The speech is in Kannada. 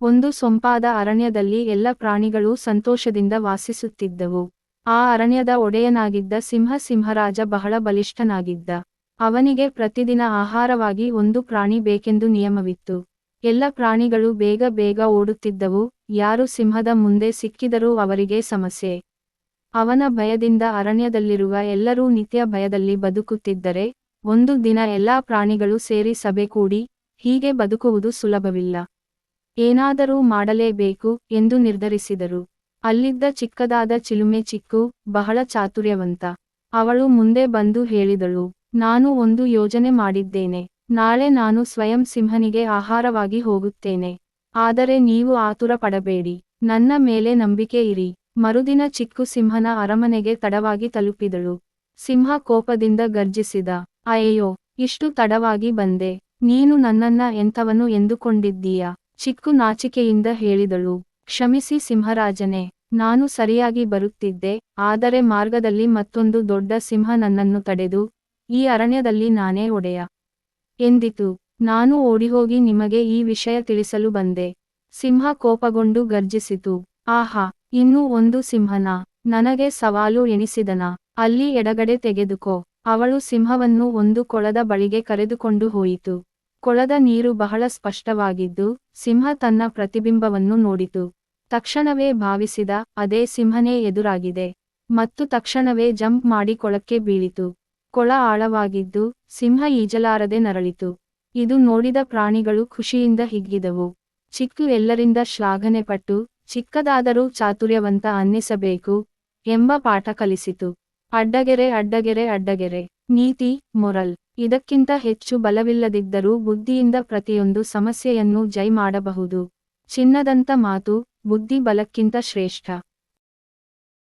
ಒಂದು ಸೊಂಪಾದ ಅರಣ್ಯದಲ್ಲಿ ಎಲ್ಲ ಪ್ರಾಣಿಗಳೂ ಸಂತೋಷದಿಂದ ವಾಸಿಸುತ್ತಿದ್ದವು. ಆ ಅರಣ್ಯದ ಒಡೆಯನಾಗಿದ್ದ ಸಿಂಹರಾಜ ಬಹಳ ಬಲಿಷ್ಠನಾಗಿದ್ದ. ಅವನಿಗೆ ಪ್ರತಿದಿನ ಆಹಾರವಾಗಿ ಒಂದು ಪ್ರಾಣಿ ಬೇಕೆಂದು ನಿಯಮವಿತ್ತು. ಎಲ್ಲ ಪ್ರಾಣಿಗಳು ಬೇಗ ಬೇಗ ಓಡುತ್ತಿದ್ದವು, ಯಾರು ಸಿಂಹದ ಮುಂದೆ ಸಿಕ್ಕಿದರೂ ಅವರಿಗೆ ಸಮಸ್ಯೆ. ಅವನ ಭಯದಿಂದ ಅರಣ್ಯದಲ್ಲಿರುವ ಎಲ್ಲರೂ ನಿತ್ಯ ಭಯದಲ್ಲಿ ಬದುಕುತ್ತಿದ್ದರೆ, ಒಂದು ದಿನ ಎಲ್ಲಾ ಪ್ರಾಣಿಗಳು ಸೇರಿ ಸಭೆ ಕೂಡಿ, ಹೀಗೆ ಬದುಕುವುದು ಸುಲಭವಿಲ್ಲ, ಏನಾದರೂ ಮಾಡಲೇಬೇಕು ಎಂದು ನಿರ್ಧರಿಸಿದರು. ಅಲ್ಲಿದ್ದ ಚಿಕ್ಕದಾದ ಚಿಲುಮೆ ಚಿಕ್ಕು ಬಹಳ ಚಾತುರ್ಯವಂತ. ಅವಳು ಮುಂದೆ ಬಂದು ಹೇಳಿದಳು, ನಾನು ಒಂದು ಯೋಜನೆ ಮಾಡಿದ್ದೇನೆ. ನಾಳೆ ನಾನು ಸ್ವಯಂ ಸಿಂಹನಿಗೆ ಆಹಾರವಾಗಿ ಹೋಗುತ್ತೇನೆ. ಆದರೆ ನೀವು ಆತುರ ಪಡಬೇಡಿ, ನನ್ನ ಮೇಲೆ ನಂಬಿಕೆ ಇರಿ. ಮರುದಿನ ಚಿಕ್ಕು ಸಿಂಹನ ಅರಮನೆಗೆ ತಡವಾಗಿ ತಲುಪಿದಳು. ಸಿಂಹ ಕೋಪದಿಂದ ಗರ್ಜಿಸಿದ, ಅಯ್ಯೋ, ಇಷ್ಟು ತಡವಾಗಿ ಬಂದೆ, ನೀನು ನನ್ನನ್ನ ಎಂಥವನು ಎಂದುಕೊಂಡಿದ್ದೀಯಾ? ಚಿಕ್ಕು ನಾಚಿಕೆಯಿಂದ ಹೇಳಿದಳು, ಕ್ಷಮಿಸಿ ಸಿಂಹರಾಜನೇ, ನಾನು ಸರಿಯಾಗಿ ಬರುತ್ತಿದ್ದೆ, ಆದರೆ ಮಾರ್ಗದಲ್ಲಿ ಮತ್ತೊಂದು ದೊಡ್ಡ ಸಿಂಹ ನನ್ನನ್ನು ತಡೆದು, ಈ ಅರಣ್ಯದಲ್ಲಿ ನಾನೇ ಒಡೆಯ ಎಂದಿತು. ನಾನು ಓಡಿಹೋಗಿ ನಿಮಗೆ ಈ ವಿಷಯ ತಿಳಿಸಲು ಬಂದೆ. ಸಿಂಹ ಕೋಪಗೊಂಡು ಗರ್ಜಿಸಿತು, ಆಹಾ, ಇನ್ನೂ ಒಂದು ಸಿಂಹನ, ನನಗೆ ಸವಾಲು ಎಣಿಸಿದನ, ಅಲ್ಲಿ ಎಡಗಡೆ ತೆಗೆದುಕೋ. ಅವಳು ಸಿಂಹವನ್ನು ಒಂದು ಕೊಳದ ಬಳಿಗೆ ಕರೆದುಕೊಂಡು ಹೋಯಿತು. ಕೊಳದ ನೀರು ಬಹಳ ಸ್ಪಷ್ಟವಾಗಿದ್ದು, ಸಿಂಹ ತನ್ನ ಪ್ರತಿಬಿಂಬವನ್ನು ನೋಡಿತು. ತಕ್ಷಣವೇ ಭಾವಿಸಿದ, ಅದೇ ಸಿಂಹನೇ ಎದುರಾಗಿದೆ, ಮತ್ತು ತಕ್ಷಣವೇ ಜಂಪ್ ಮಾಡಿ ಕೊಳಕ್ಕೆ ಬೀಳಿತು. ಕೊಳ ಆಳವಾಗಿದ್ದು, ಸಿಂಹ ಈಜಲಾರದೆ ನರಳಿತು. ಇದು ನೋಡಿದ ಪ್ರಾಣಿಗಳು ಖುಷಿಯಿಂದ ಹಿಗ್ಗಿದವು. ಚಿಕ್ಕು ಎಲ್ಲರಿಂದ ಶ್ಲಾಘನೆ ಪಟ್ಟು, ಚಿಕ್ಕದಾದರೂ ಚಾತುರ್ಯವಂತ ಅನ್ನಿಸಬೇಕು ಎಂಬ ಪಾಠ ಕಲಿಸಿತು. ಅಡ್ಡಗೆರೆ ಅಡ್ಡಗೆರೆ ಅಡ್ಡಗೆರೆ. ನೀತಿ, ಮೊರಲ್. ಇದಕ್ಕಿಂತ ಹೆಚ್ಚು ಬಲವಿಲ್ಲದಿದ್ದರೂ ಬುದ್ಧಿಯಿಂದ ಪ್ರತಿಯೊಂದು ಸಮಸ್ಯೆಯನ್ನು ಜೈ ಮಾಡಬಹುದು. ಚಿನ್ನದಂತ ಮಾತು, ಬುದ್ಧಿ ಬಲಕ್ಕಿಂತ ಶ್ರೇಷ್ಠ.